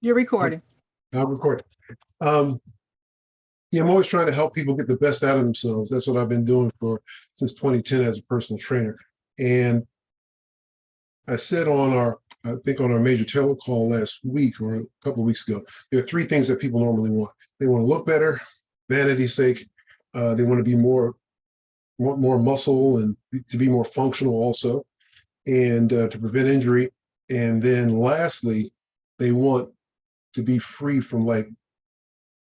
You're recording. I'm recording. Um, yeah, I'm always trying to help people get the best out of themselves. That's what I've been doing since 2010 as a personal trainer. And I said I think on our major tele call last week or a couple of weeks ago, there are three things that people normally want. They want to look better, vanity's sake. They want to be want more muscle and to be more functional also, and to prevent injury. And then lastly, they want to be free from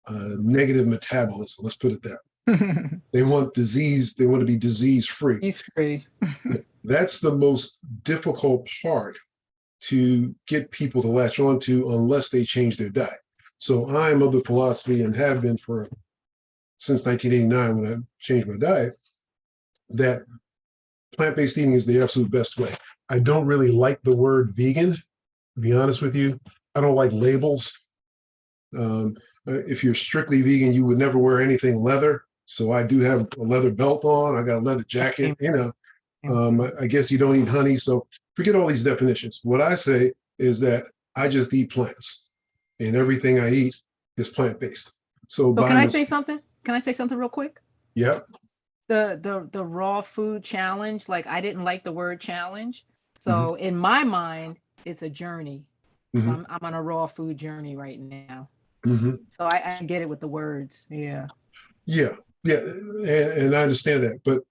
negative metabolism. Let's put it that way. They want disease. They want to be disease free. He's free. That's the most difficult part to get people to latch on to unless they change their diet. So I'm of the philosophy and have been since 1989 when I changed my diet, that plant-based eating is the absolute best way. I don't really like the word vegan, to be honest with you. I don't like labels. If you're strictly vegan, you would never wear anything leather. So I do have a leather belt on. I got a leather jacket, I guess you don't eat honey. So forget all these definitions. What I say is that I just eat plants and everything I eat is plant-based. So can I say something? Can I say something real quick? Yeah. The raw food challenge, like I didn't like the word challenge. So in my mind, it's a journey. So I'm on a raw food journey right now. So I get it with the words. Yeah. Yeah. Yeah. And I understand that. But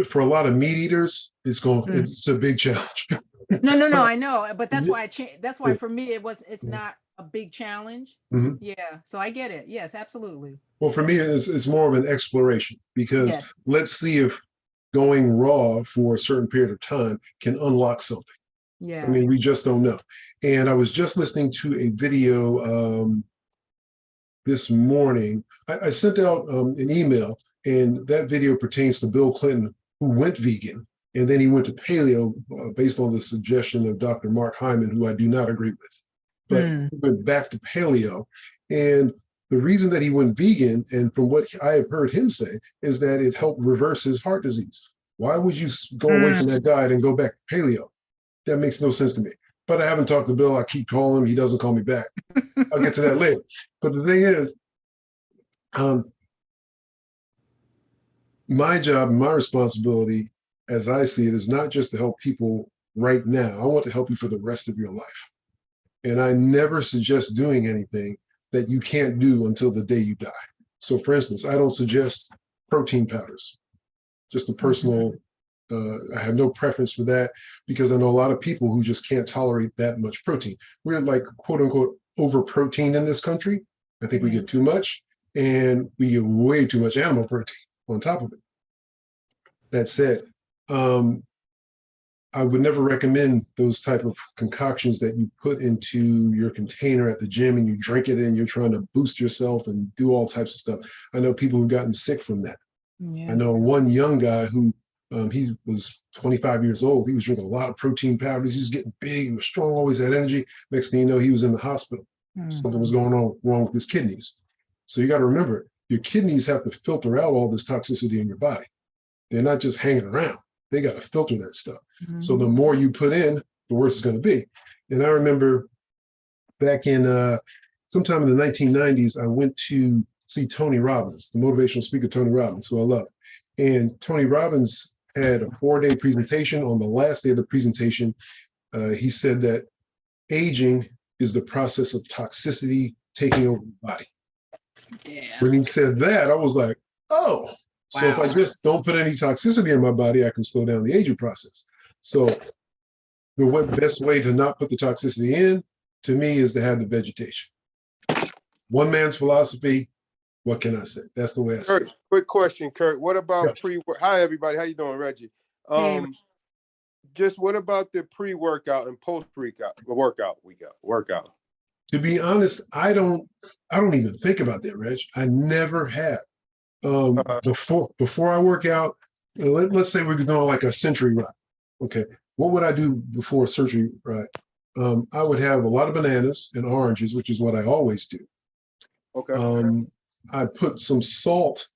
for a lot of meat eaters, it's a big challenge. No, I know. But that's why that's why for me, it's not a big challenge. Yeah. So I get it. Yes, absolutely. Well, for me, it's more of an exploration because let's see if going raw for a certain period of time can unlock something. Yeah. I mean, we just don't know. And I was just listening to a video this morning. I sent out an email, and that video pertains to Bill Clinton, who went vegan, and then he went to paleo based on the suggestion of Dr. Mark Hyman, who I do not agree with. But he went back to paleo. And the reason that he went vegan, and from what I have heard him say, is that it helped reverse his heart disease. Why would you go away from that diet and go back to paleo? That makes no sense to me. But I haven't talked to Bill. I keep calling him. He doesn't call me back. I'll get to that later. But the thing is, my job, my responsibility, as I see it, is not just to help people right now. I want to help you for the rest of your life. And I never suggest doing anything that you can't do until the day you die. So for instance, I don't suggest protein powders, just a personal, I have no preference for that because I know a lot of people who just can't tolerate that much protein. We're like, quote unquote, over protein in this country. I think we get too much and we get way too much animal protein on top of it. That said, I would never recommend those type of concoctions that you put into your container at the gym and you drink it and you're trying to boost yourself and do all types of stuff. I know people who've gotten sick from that. I know one young guy who he was 25 years old. He was drinking a lot of protein powders. He was getting big. He was strong, always had energy. Next thing you know, he was in the hospital. Something was going on wrong with his kidneys. So you got to remember, your kidneys have to filter out all this toxicity in your body. They're not just hanging around. They got to filter that stuff. So the more you put in, the worse it's going to be. And I remember back in sometime in the 1990s, I went to see Tony Robbins, the motivational speaker, Tony Robbins, who I love. And Tony Robbins had a 4-day presentation. On the last day of the presentation, he said that aging is the process of toxicity taking over the body. When he said that, I was like, oh, so if I just don't put any toxicity in my body, I can slow down the aging process. So the best way to not put the toxicity in, to me, is to have the vegetation. One man's philosophy, what can I say? That's the way I see it. Quick question, Kirk. What about Hi, everybody. How you doing, Reggie? Just what about the pre-workout and post-workout workout? To be honest, I don't even think about that, Reg. I never have. Before I work out, let's say we're doing like a century ride. Okay, what would I do before a century ride? I would have a lot of bananas and oranges, which is what I always do. Okay. I put some salt.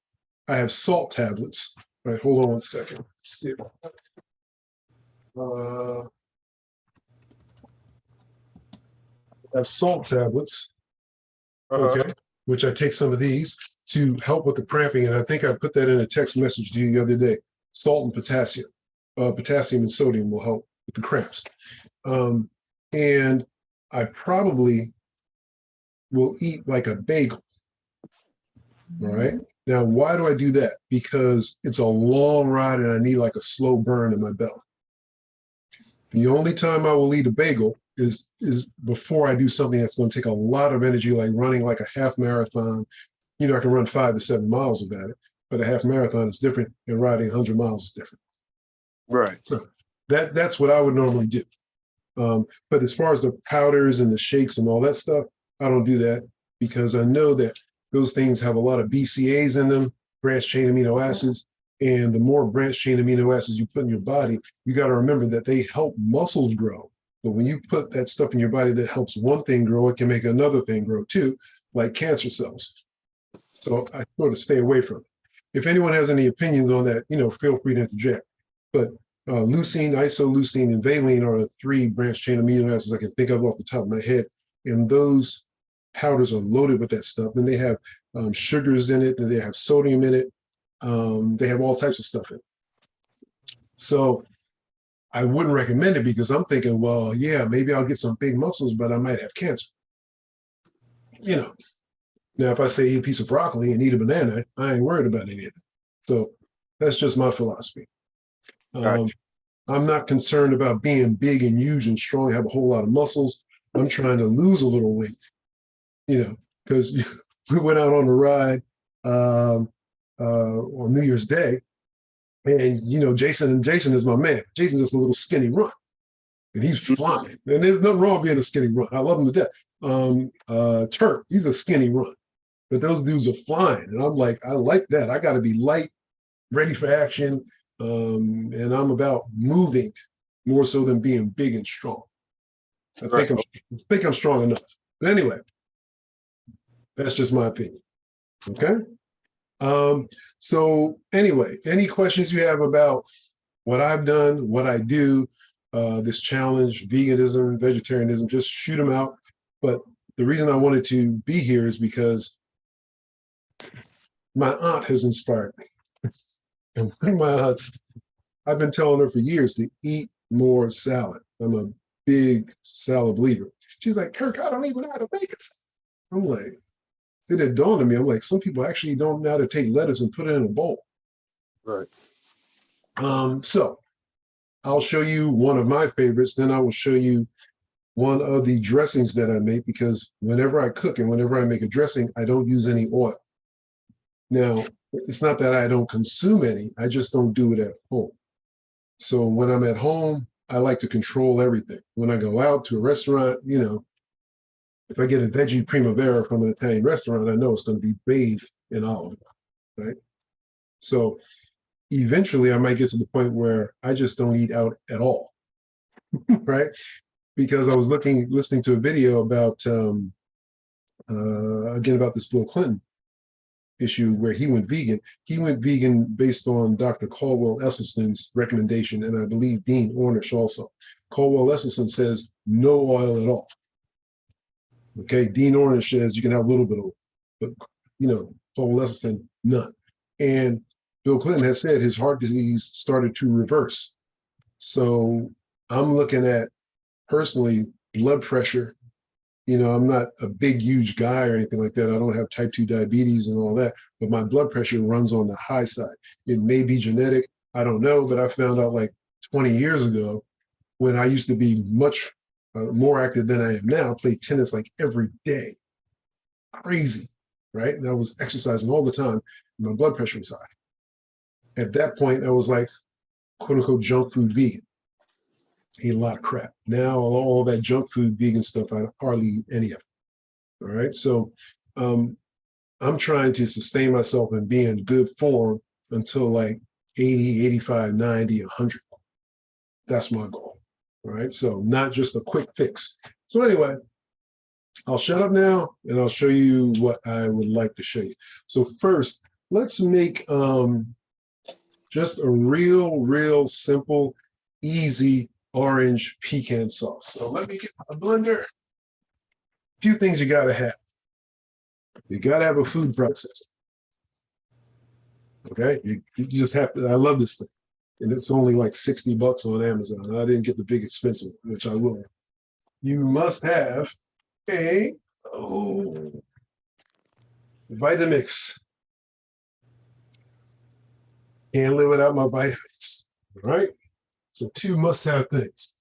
I have salt tablets. All right, hold on 1 second. I have salt tablets, Uh-huh. okay, which I take some of these to help with the cramping. And I think I put that in a text message to you the other day. Salt and potassium. Potassium and sodium will help with the cramps. And I probably will eat like a bagel. All right. Now, why do I do that? Because it's a long ride and I need like a slow burn in my belly. The only time I will eat a bagel is before I do something that's going to take a lot of energy, like running like a half marathon. You know, I can run 5 to 7 miles without it, but a half marathon is different and riding 100 miles is different. Right. So that's what I would normally do. But as far as the powders and the shakes and all that stuff, I don't do that because I know that those things have a lot of BCAAs in them, branched chain amino acids. And the more branched chain amino acids you put in your body, you got to remember that they help muscles grow. But when you put that stuff in your body that helps one thing grow, it can make another thing grow too, like cancer cells. So I sort of stay away from it. If anyone has any opinions on that, feel free to interject. But leucine, isoleucine, and valine are the 3 branched chain amino acids I can think of off the top of my head. And those powders are loaded with that stuff. Then they have sugars in it, and they have sodium in it. They have all types of stuff in it. So I wouldn't recommend it because I'm thinking, well, yeah, maybe I'll get some big muscles, but I might have cancer. Now, if I say eat a piece of broccoli and eat a banana, I ain't worried about any of that. So that's just my philosophy. Gotcha. I'm not concerned about being big and huge and strong, have a whole lot of muscles. I'm trying to lose a little weight, because we went out on a ride on New Year's Day, and Jason is my man. Jason's just a little skinny runt, and he's flying. And there's nothing wrong being a skinny runt. I love him to death. Kirk, he's a skinny runt, but those dudes are flying, and I'm like, I like that. I got to be light, ready for action, and I'm about moving more so than being big and strong. I think I'm strong enough. But anyway, that's just my opinion. Okay. So anyway, any questions you have about what I've done, what I do, this challenge, veganism, vegetarianism, just shoot them out. But the reason I wanted to be here is because my aunt has inspired me. And one of my aunts, I've been telling her for years to eat more salad. I'm a big salad believer. She's like, Kirk, I don't even know how to make it. I'm like, it had dawned on me. I'm like, some people actually don't know how to take lettuce and put it in a bowl. Right. So I'll show you one of my favorites. Then I will show you one of the dressings that I make, because whenever I cook and whenever I make a dressing, I don't use any oil. Now, it's not that I don't consume any, I just don't do it at home. So when I'm at home, I like to control everything. When I go out to a restaurant, if I get a veggie primavera from an Italian restaurant, I know it's going to be bathed in olive oil, right? So eventually I might get to the point where I just don't eat out at all, right? Because I was listening to a video about, again, about this Bill Clinton issue where he went vegan. He went vegan based on Dr. Caldwell Esselstyn's recommendation, and I believe Dean Ornish also. Caldwell Esselstyn says no oil at all. Okay, Dean Ornish says you can have a little bit of oil, but Caldwell Esselstyn, none. And Bill Clinton has said his heart disease started to reverse. So I'm looking at, personally, blood pressure. I'm not a big, huge guy or anything like that. I don't have type 2 diabetes and all that, but my blood pressure runs on the high side. It may be genetic, I don't know, but I found out like 20 years ago when I used to be much more active than I am now, played tennis like every day. Crazy, right? And I was exercising all the time, and my blood pressure was high. At that point, I was like, quote unquote, junk food vegan. Ate a lot of crap. Now all that junk food vegan stuff, I hardly eat any of it. All right. So I'm trying to sustain myself and be in good form until like 80, 85, 90, 100. That's my goal. All right. So not just a quick fix. So anyway, I'll shut up now and I'll show you what I would like to show you. So first, let's make just a real simple, easy orange pecan sauce. So let me get my blender. few things you gotta have. You gotta have a food processor. Okay, you just have to. I love this thing, and it's only like $60 on Amazon. I didn't get the big expensive, which I will. You must have a Vitamix. Can't live without my Vitamix. All right, so 2 must-have things.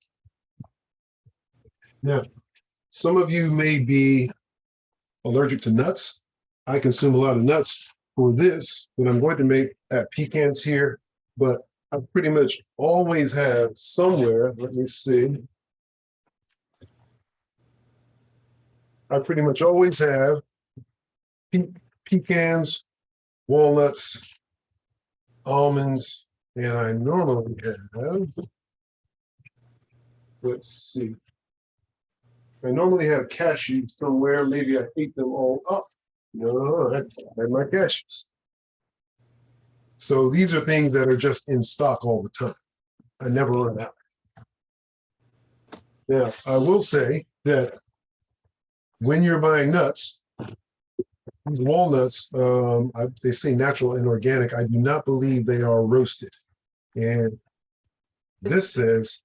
Now, some of you may be allergic to nuts. I consume a lot of nuts. For this, what I'm going to make, pecans here, but I pretty much always have somewhere, let me see. I pretty much always have pecans, walnuts, almonds, and I normally have, let's see. I normally have cashews somewhere. Maybe I ate them all up. No, I had my cashews. So these are things that are just in stock all the time. I never run out. Now, I will say that when you're buying nuts, walnuts, they say natural and organic. I do not believe they are roasted. And this says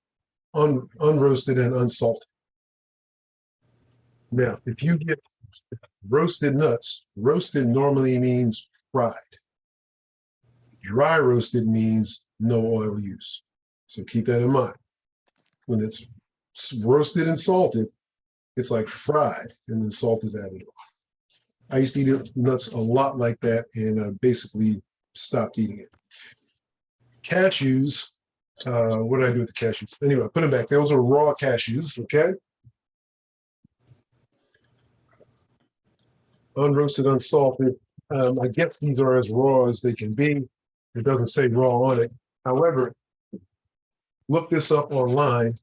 unroasted and unsalted. Now, if you get roasted nuts, roasted normally means fried. Dry roasted means no oil use. So keep that in mind. When it's roasted and salted, it's like fried and then salt is added on. I used to eat nuts a lot like that and I basically stopped eating it. Cashews, what did I do with the cashews? Anyway, I put them back. Those are raw cashews, okay? Unroasted, unsalted. I guess these are as raw as they can be. It doesn't say raw on it. However, look this up online,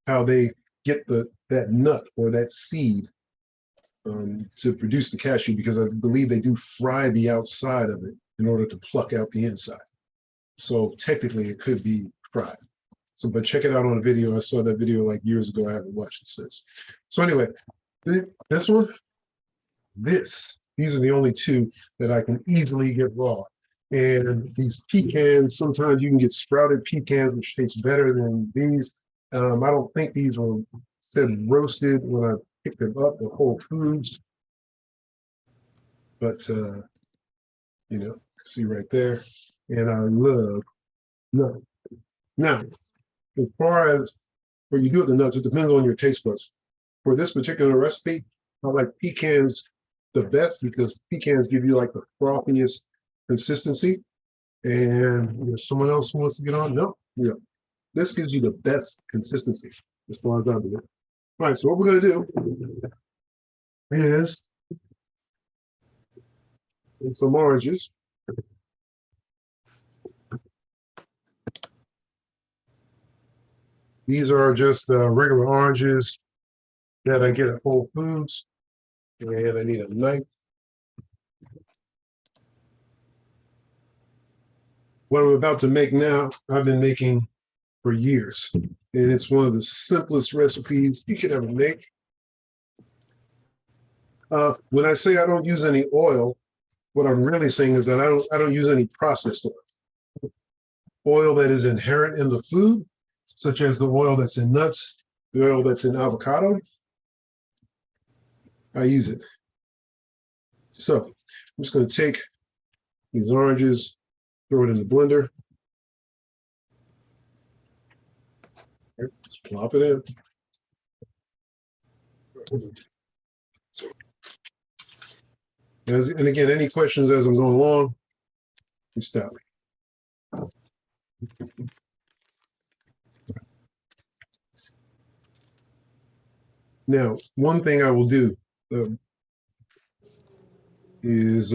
how they get that nut or that seed to produce the cashew, because I believe they do fry the outside of it in order to pluck out the inside. So technically it could be fried. So, but check it out on a video. I saw that video like years ago. I haven't watched it since. So anyway, this one, these are the only 2 that I can easily get raw. And these pecans, sometimes you can get sprouted pecans, which tastes better than these. I don't think these were said roasted when I picked them up at Whole Foods. But, you know, see right there. And I love nuts. Now, as far as what you do with the nuts, it depends on your taste buds. For this particular recipe, I like pecans the best because pecans give you like the frothiest consistency. And if someone else wants to get on, no, yeah. This gives you the best consistency as far as I'm doing. All right, so what we're gonna do is some oranges. These are just regular oranges that I get at Whole Foods. And I need a knife. What I'm about to make now, I've been making for years. And it's one of the simplest recipes you could ever make. When I say I don't use any oil, what I'm really saying is that I don't use any processed oil. Oil that is inherent in the food, such as the oil that's in nuts, the oil that's in avocado, I use it. So I'm just going to take these oranges, throw it in the blender. Just plop it in. And again, any questions as I'm going along, you stop me. Now, one thing I will do is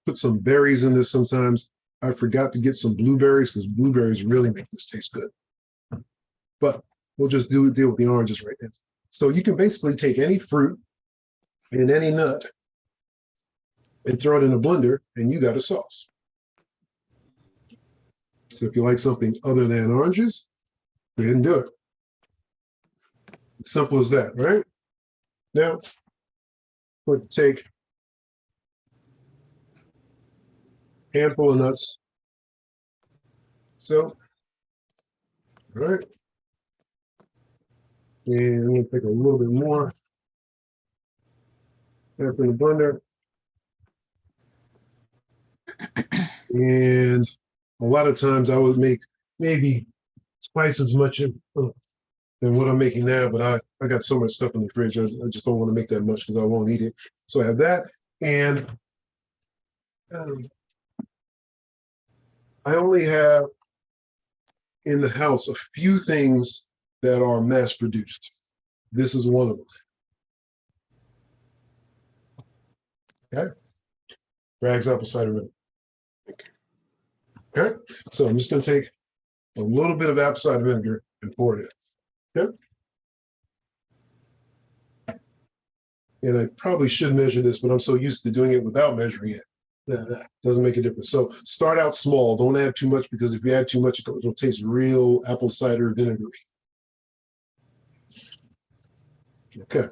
put some berries in this sometimes. I forgot to get some blueberries because blueberries really make this taste good. But we'll just deal with the oranges right now. So you can basically take any fruit and any nut and throw it in a blender and you got a sauce. So if you like something other than oranges, go ahead and do it. Simple as that, right? Now, going to take a handful of nuts. So, all right. And I'm going to take a little bit more. Put in the blender. And a lot of times I would make maybe twice as much than what I'm making now, but I got so much stuff in the fridge. I just don't want to make that much because I won't eat it. So I have that. And I only have in the house a few things that are mass produced. This is one of them. Okay. Bragg's apple cider vinegar. Okay. So I'm just going to take a little bit of apple cider vinegar and pour it in. Okay. And I probably should measure this, but I'm so used to doing it without measuring it. That doesn't make a difference. So start out small. Don't add too much, because if you add too much, it'll taste real apple cider vinegar. Okay.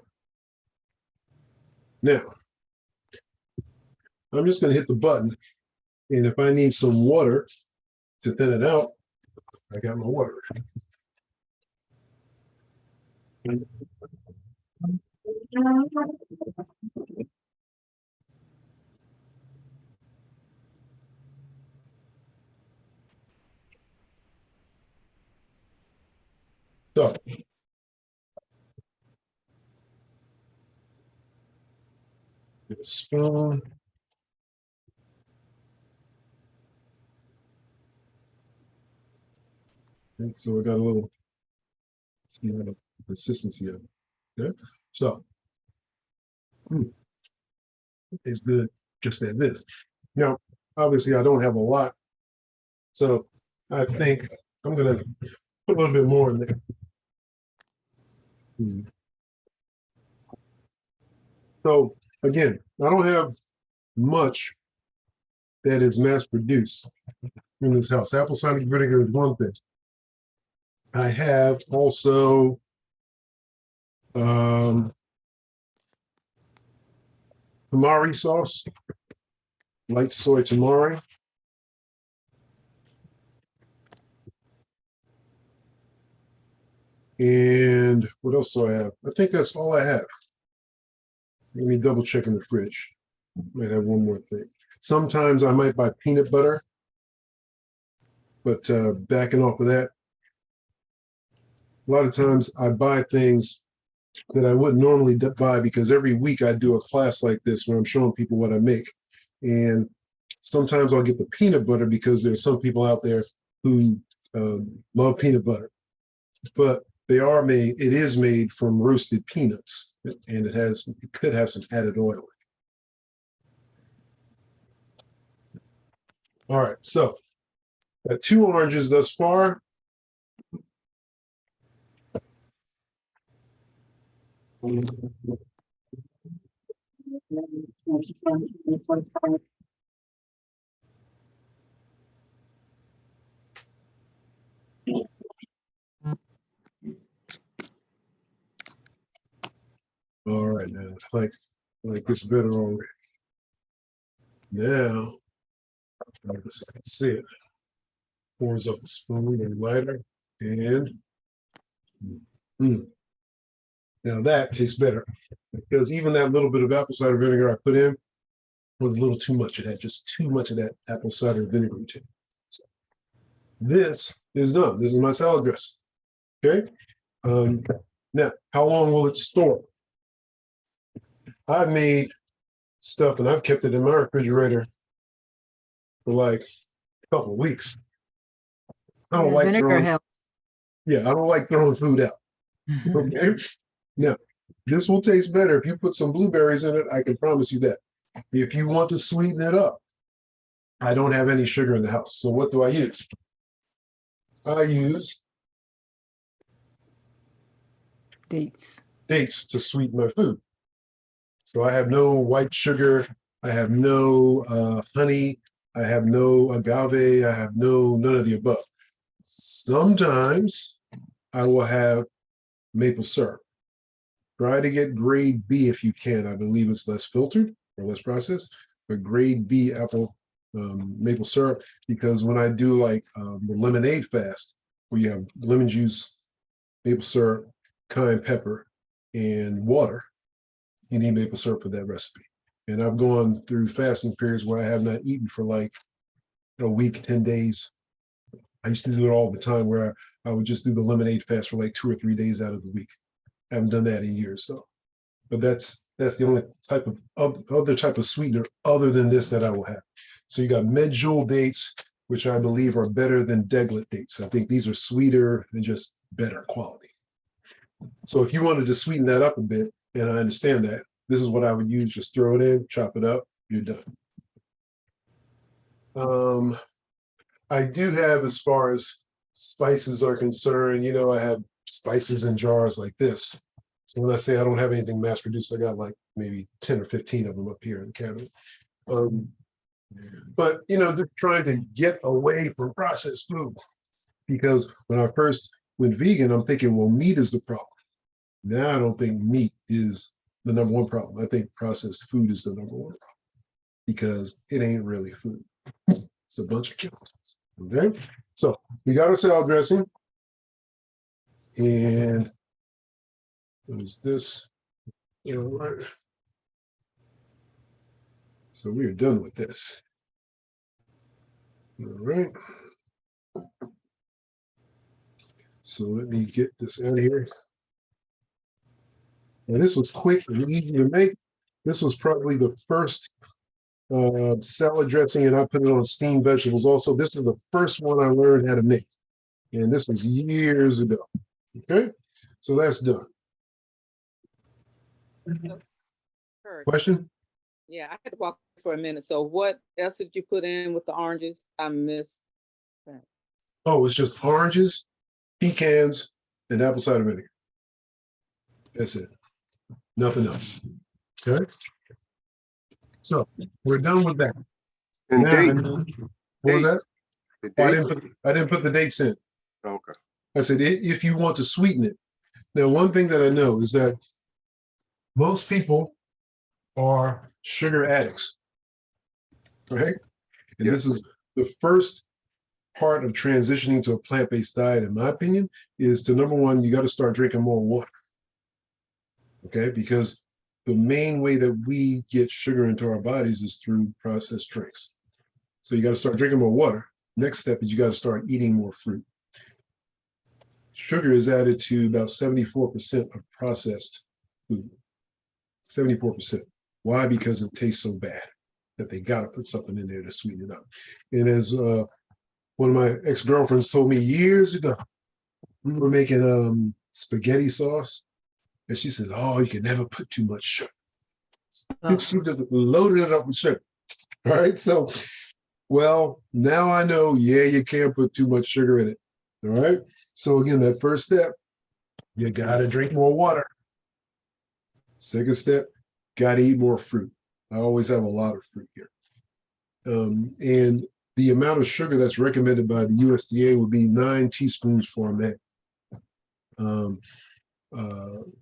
Now, I'm just going to hit the button. And if I need some water to thin it out, I got my water. So, get a spoon. Okay, so I got a little, consistency of it. Okay, so it's good just as this. Now, obviously, I don't have a lot, so I think I'm gonna put a little bit more in there. So again, I don't have much that is mass produced in this house. Apple cider vinegar is one thing. I have also tamari sauce, light soy tamari. And what else do I have? I think that's all I have. Let me double check in the fridge. Might have one more thing. Sometimes I might buy peanut butter, but backing off of that, a lot of times I buy things that I wouldn't normally buy, because every week I do a class like this where I'm showing people what I make. And sometimes I'll get the peanut butter because there's some people out there who love peanut butter, but it is made from roasted peanuts, and it could have some added oil. All right, so got 2 oranges thus far. All right, now like this better already. Now, I guess I can see it. Pours up the spoon and lighter, and now that tastes better, because even that little bit of apple cider vinegar I put in was a little too much. It had just too much of that apple cider vinegar to it. So this is done. This is my salad dressing. Okay. Now, how long will it store? I've made stuff and I've kept it in my refrigerator for like a couple of weeks. I don't like throwing. Yeah, I don't like throwing food out. Okay. Now, this will taste better if you put some blueberries in it. I can promise you that. If you want to sweeten it up, I don't have any sugar in the house. So what do I use? I use Dates to sweeten my food. So I have no white sugar. I have no honey. I have no agave. I have none of the above. Sometimes I will have maple syrup. Try to get grade B if you can. I believe it's less filtered or less processed, but grade B apple maple syrup, because when I do like the lemonade fast, where you have lemon juice, maple syrup, cayenne pepper, and water, you need maple syrup for that recipe. And I've gone through fasting periods where I have not eaten for like a week, 10 days. I used to do it all the time where I would just do the lemonade fast for like 2 or 3 days out of the week. I haven't done that in years, though. But that's the only type of other type of sweetener other than this that I will have. So you got medjool dates, which I believe are better than deglet dates. I think these are sweeter and just better quality. So if you wanted to sweeten that up a bit, and I understand that, this is what I would use. Just throw it in, chop it up, you're done. I do have, as far as spices are concerned, you know, I have spices in jars like this. So when I say I don't have anything mass produced, I got like maybe 10 or 15 of them up here in the cabinet. But, you know, they're trying to get away from processed food, because when I first went vegan, I'm thinking, well, meat is the problem. Now I don't think meat is the number one problem. I think processed food is the number one problem, because it ain't really food. It's a bunch of chemicals. Okay, so we got our salad dressing, and what is this? All right. So we are done with this. All right. So let me get this out of here. And this was quick and easy to make. This was probably the first salad dressing, and I put it on steamed vegetables also. This was the first one I learned how to make, and this was years ago. Okay, so that's done. Kirk, Question? yeah, I had to walk for a minute. So what else did you put in with the oranges? I missed that. Oh, it's just oranges, pecans, and apple cider vinegar. That's it. Nothing else. Okay. So we're done with that. And Now, date. what was that? The Oh, date. I didn't put the dates in. Okay. I said, if you want to sweeten it. Now, one thing that I know is that most people are sugar addicts, right? And Yes. this is the first part of transitioning to a plant-based diet, in my opinion, is to, number one, you got to start drinking more water. Okay, because the main way that we get sugar into our bodies is through processed drinks. So you got to start drinking more water. Next step is you got to start eating more fruit. Sugar is added to about 74% of processed food. 74%. Why? Because it tastes so bad that they got to put something in there to sweeten it up. And as one of my ex-girlfriends told me years ago, we were making spaghetti sauce, and she said, "Oh, you can never put too much sugar." She just loaded it up with sugar. All right, so, well, now I know, yeah, you can't put too much sugar in it. All right, so again, that first step, you gotta drink more water. Second step, gotta eat more fruit. I always have a lot of fruit here. And the amount of sugar that's recommended by the USDA would be 9 teaspoons for a man.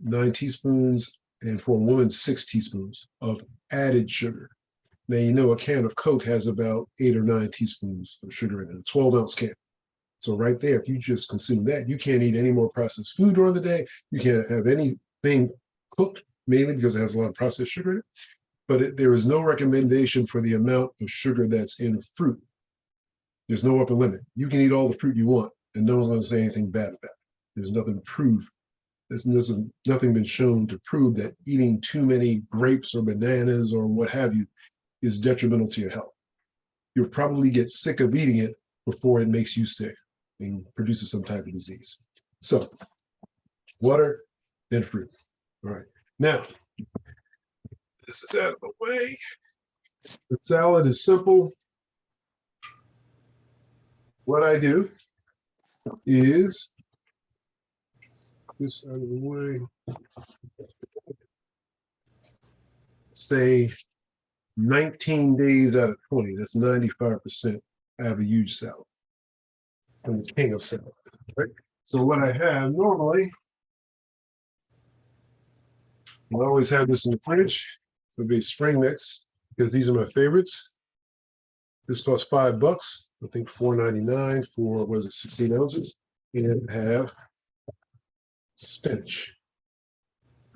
9 teaspoons, and for a woman, 6 teaspoons of added sugar. Now, you know, a can of Coke has about 8 or 9 teaspoons of sugar in it, a 12-ounce can. So right there, if you just consume that, you can't eat any more processed food during the day. You can't have anything cooked, mainly because it has a lot of processed sugar in it. But there is no recommendation for the amount of sugar that's in fruit. There's no upper limit. You can eat all the fruit you want, and no one's going to say anything bad about it. There's nothing to prove. There's nothing been shown to prove that eating too many grapes or bananas or what have you is detrimental to your health. You'll probably get sick of eating it before it makes you sick and produces some type of disease. So, water, then fruit. All right. Now, this is out of the way. The salad is simple. What I do is this out of the way. Say 19 days out of 20, that's 95%. I have a huge salad. I'm the king of salad, right? So what I have normally I always have this in the fridge. It'll be spring mix because these are my favorites. This costs $5. I think $4.99 for, was it 16 ounces? And have spinach.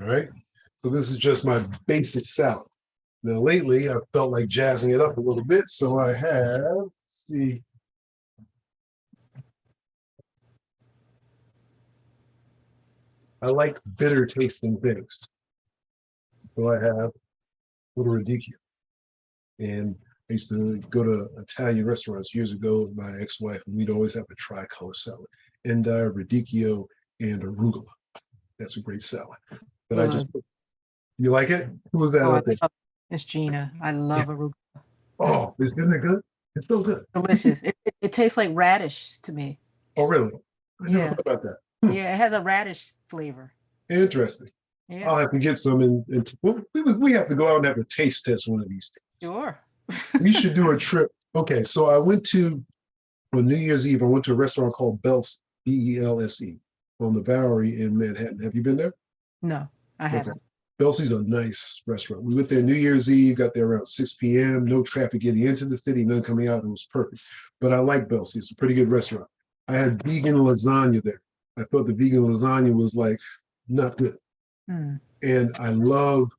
All right. So this is just my basic salad. Now lately I felt like jazzing it up a little bit. So I have, let's see. I like bitter tasting things. So I have a little radicchio. And I used to go to Italian restaurants years ago with my ex-wife, and we'd always have a tricolor salad. Endive, radicchio, and arugula. That's a great salad. But I just, you like it? Who was that out there? It's Gina. I love arugula. Oh, isn't it good? It's so good. Delicious. It tastes like radish to me. Oh, really? I never Yeah. thought about that. Yeah, it has a radish flavor. Interesting. Yeah. I'll have to get some well, we have to go out and have a taste test one of these days. Sure. We should do a trip. Okay, so I went to, on New Year's Eve, I went to a restaurant called Bell's, B-E-L-S-E, on the Bowery in Manhattan. Have you been there? No, I haven't. Belsie's a nice restaurant. We went there New Year's Eve, got there around 6 p.m. No traffic getting into the city, none coming out. It was perfect. But I like Belsie. It's a pretty good restaurant. I had vegan lasagna there. I thought the vegan lasagna was like not good. And I love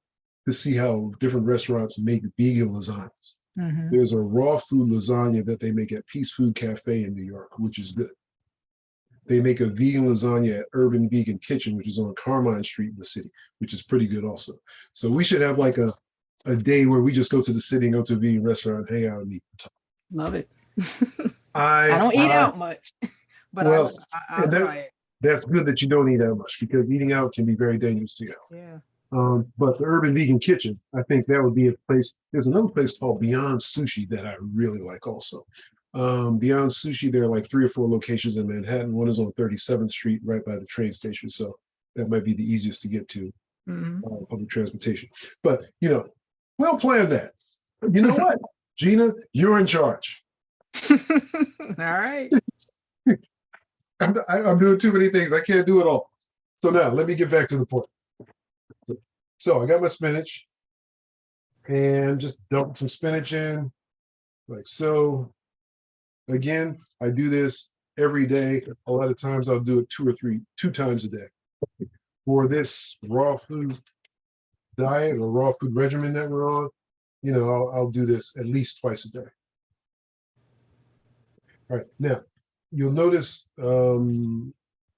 to see how different restaurants make vegan lasagnas. There's a raw food lasagna that they make at Peace Food Cafe in New York, which is good. They make a vegan lasagna at Urban Vegan Kitchen, which is on Carmine Street in the city, which is pretty good also. So we should have like a day where we just go to the city and go to a vegan restaurant, hang out and eat. Love it. I don't eat out much, but well, I'll try it. That's good that you don't eat that much because eating out can be very dangerous to you. Yeah. But the Urban Vegan Kitchen, I think that would be a place. There's another place called Beyond Sushi that I really like also. Beyond Sushi, there are like 3 or 4 locations in Manhattan. One is on 37th Street, right by the train station. So that might be the easiest to get to public transportation. But, you know, we'll plan that. You know what, Gina, you're in charge. All right. I'm doing too many things. I can't do it all. So now let me get back to the point. So I got my spinach and just dump some spinach in like so. Again, I do this every day. A lot of times I'll do it 2 times a day. For this raw food diet or raw food regimen that we're on, you know, I'll do this at least twice a day. All right, now you'll notice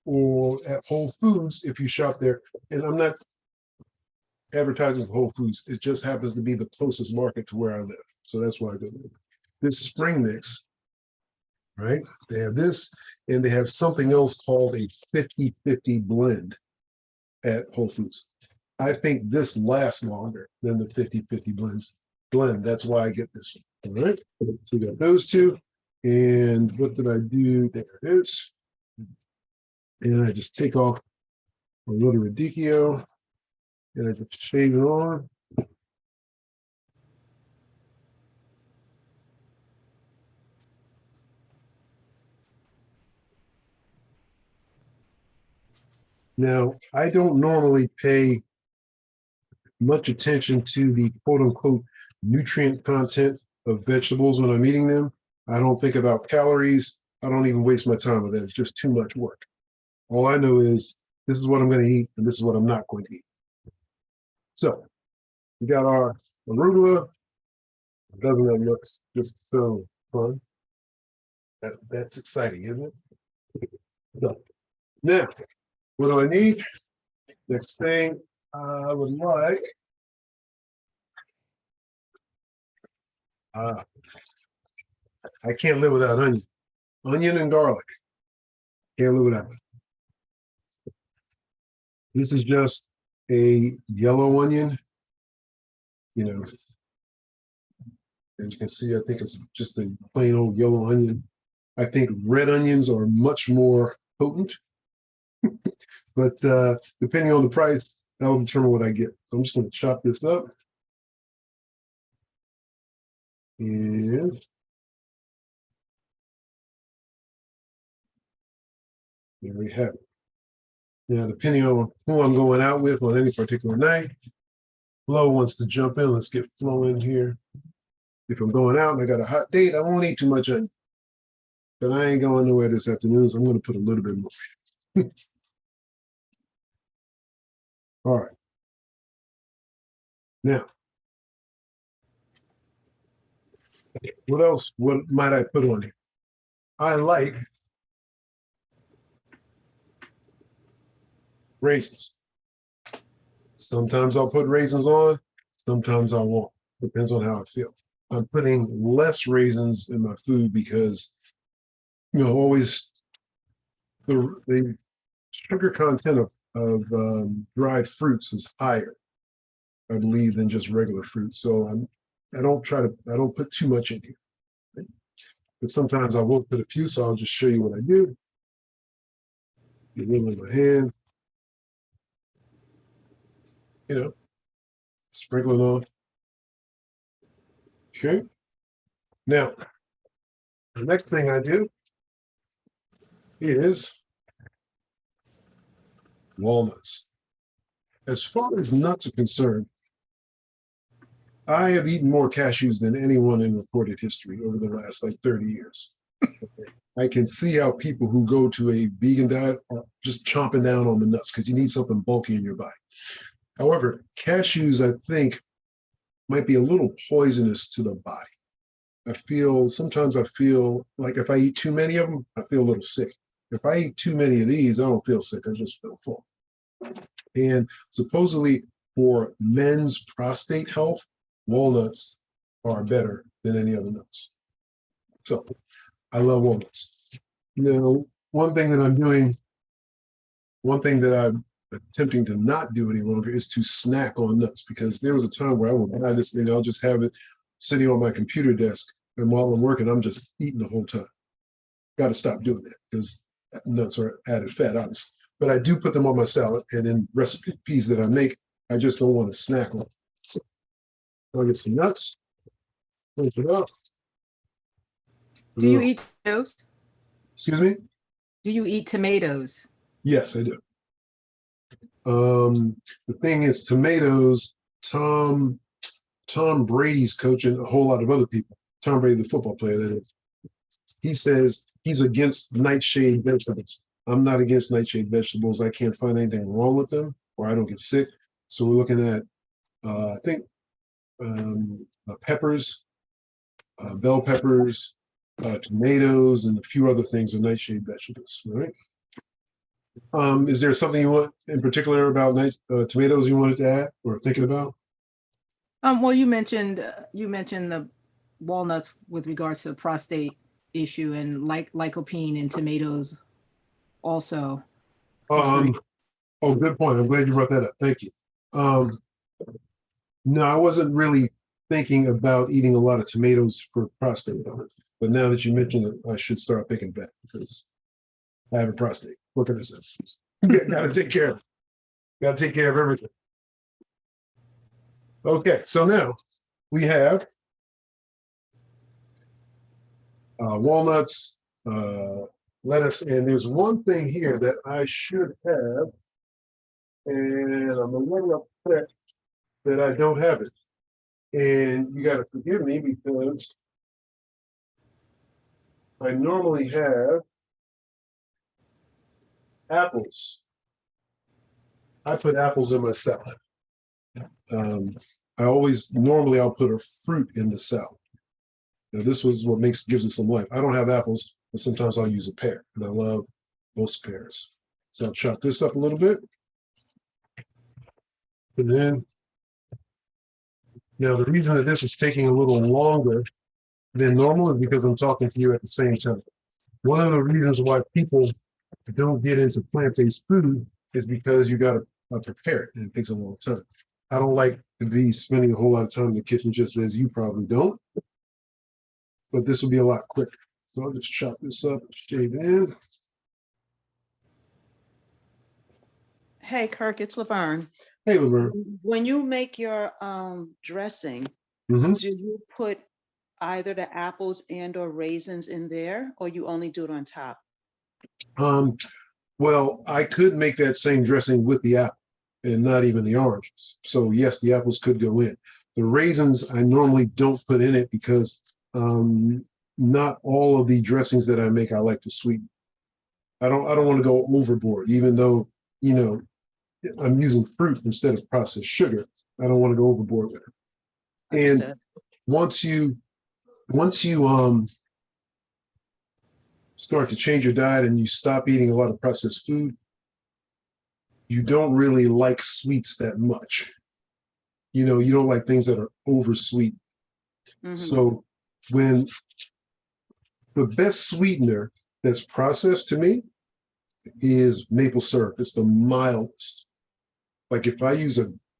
or at Whole Foods, if you shop there, and I'm not advertising for Whole Foods, it just happens to be the closest market to where I live. So that's why I go there. This spring mix, right? They have this, and they have something else called a 50-50 blend at Whole Foods. I think this lasts longer than the 50-50 blend. That's why I get this one. All right. So we got those 2. And what did I do? There it is. And I just take off a little radicchio and I just shave it on. Now, I don't normally pay much attention to the quote unquote nutrient content of vegetables when I'm eating them. I don't think about calories. I don't even waste my time with it. It's just too much work. All I know is this is what I'm going to eat and this is what I'm not going to eat. So we got our arugula. Doesn't that look just so fun? That's exciting, isn't it? So, now, what do I need? Next thing I would like. I can't live without onion. Onion and garlic. Can't live without it. This is just a yellow onion. You know, as you can see, I think it's just a plain old yellow onion. I think red onions are much more potent, but depending on the price, that will determine what I get. So I'm just going to chop this up. And there we have it. Yeah, depending on who I'm going out with on any particular night. Flo wants to jump in. Let's get Flo in here. If I'm going out and I got a hot date, I won't eat too much onion. But I ain't going nowhere this afternoon, so I'm going to put a little bit more. All right. Now, what else? What might I put on here? I like raisins. Sometimes I'll put raisins on, sometimes I won't. Depends on how I feel. I'm putting less raisins in my food because, always the sugar content of dried fruits is higher, I believe, than just regular fruit. So I don't put too much in here. But sometimes I will put a few, so I'll just show you what I do. Get it in my hand. Sprinkle it on. Okay. Now, the next thing I do is walnuts. As far as nuts are concerned, I have eaten more cashews than anyone in recorded history over the last 30 years. I can see how people who go to a vegan diet are just chomping down on the nuts because you need something bulky in your body. However, cashews, I think, might be a little poisonous to the body. Sometimes I feel like if I eat too many of them, I feel a little sick. If I eat too many of these, I don't feel sick, I just feel full. And supposedly for men's prostate health, walnuts are better than any other nuts. So I love walnuts. Now, one thing that I'm attempting to not do any longer is to snack on nuts, because there was a time where I would buy this thing, I'll just have it sitting on my computer desk, and while I'm working, I'm just eating the whole time. Got to stop doing that because nuts are added fat, obviously. But I do put them on my salad, and in recipes that I make, I just don't want to snack on. So I'll get some nuts, finish it up. Do you eat tomatoes? Excuse me? Do you eat tomatoes? Yes, I do. The thing is, tomatoes, Tom Brady's coaching a whole lot of other people. Tom Brady, the football player, that is. He says he's against nightshade vegetables. I'm not against nightshade vegetables. I can't find anything wrong with them, or I don't get sick. So we're looking at, I think, peppers, bell peppers, tomatoes, and a few other things are nightshade vegetables, right? Is there something you want in particular about tomatoes you wanted to add or thinking about? Well, you mentioned the walnuts with regards to the prostate issue, and lycopene in tomatoes also. Oh, good point. I'm glad you brought that up. Thank you. No, I wasn't really thinking about eating a lot of tomatoes for prostate health, but now that you mentioned it, I should start thinking back because I have a prostate. What can I say? Gotta take care of it. Gotta take care of everything. Okay, so now we have walnuts, lettuce, and there's one thing here that I should have, and I'm a little upset that I don't have it. And you got to forgive me because I normally have apples. I put apples in my salad. Normally I'll put a fruit in the salad. Now this was what gives it some life. I don't have apples, but sometimes I'll use a pear, and I love most pears. So I'll chop this up a little bit. And then, now the reason that this is taking a little longer than normal is because I'm talking to you at the same time. One of the reasons why people don't get into plant-based food is because you got to prepare it, and it takes a long time. I don't like to be spending a whole lot of time in the kitchen, just as you probably don't, but this will be a lot quicker. So I'll just chop this up, shave it in. Hey, Kirk, it's Laverne. Hey, Laverne. When you make your dressing, Mm-hmm. do you put either the apples and or raisins in there, or you only do it on top? Well, I could make that same dressing with the apple and not even the oranges. So yes, the apples could go in. The raisins I normally don't put in it because not all of the dressings that I make I like to sweeten. I don't want to go overboard, even though, you know, I'm using fruit instead of processed sugar. I don't want to go overboard with it. And Understood. once you start to change your diet and you stop eating a lot of processed food, you don't really like sweets that much. You know, you don't like things that are over sweet. Mhm. So when the best sweetener that's processed to me is maple syrup. It's the mildest. Like if I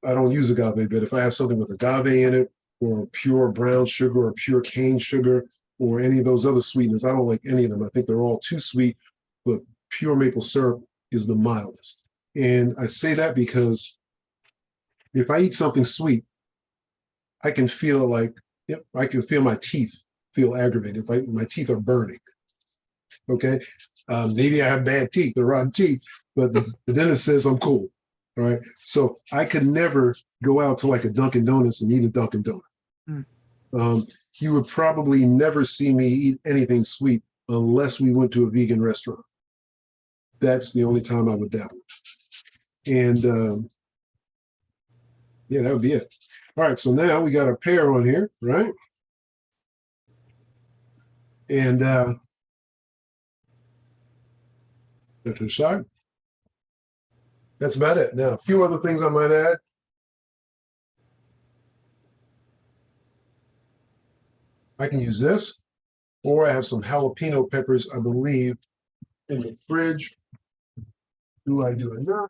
don't use agave, but if I have something with agave in it, or pure brown sugar, or pure cane sugar, or any of those other sweeteners, I don't like any of them. I think they're all too sweet, but pure maple syrup is the mildest. And I say that because if I eat something sweet, I can feel like, yep, I can feel my teeth feel aggravated, like my teeth are burning. Okay. Maybe I have bad teeth, or rotten teeth, but the dentist says I'm cool. All right. So I could never go out to like a Dunkin' Donuts and eat a Dunkin' Donut. You would probably never see me eat anything sweet unless we went to a vegan restaurant. That's the only time I would dabble. And yeah, that would be it. All right. So now we got a pear on here, right? And to the side. That's about it. Now, a few other things I might add. I can use this, or I have some jalapeno peppers, I believe, in the fridge. Do I do enough?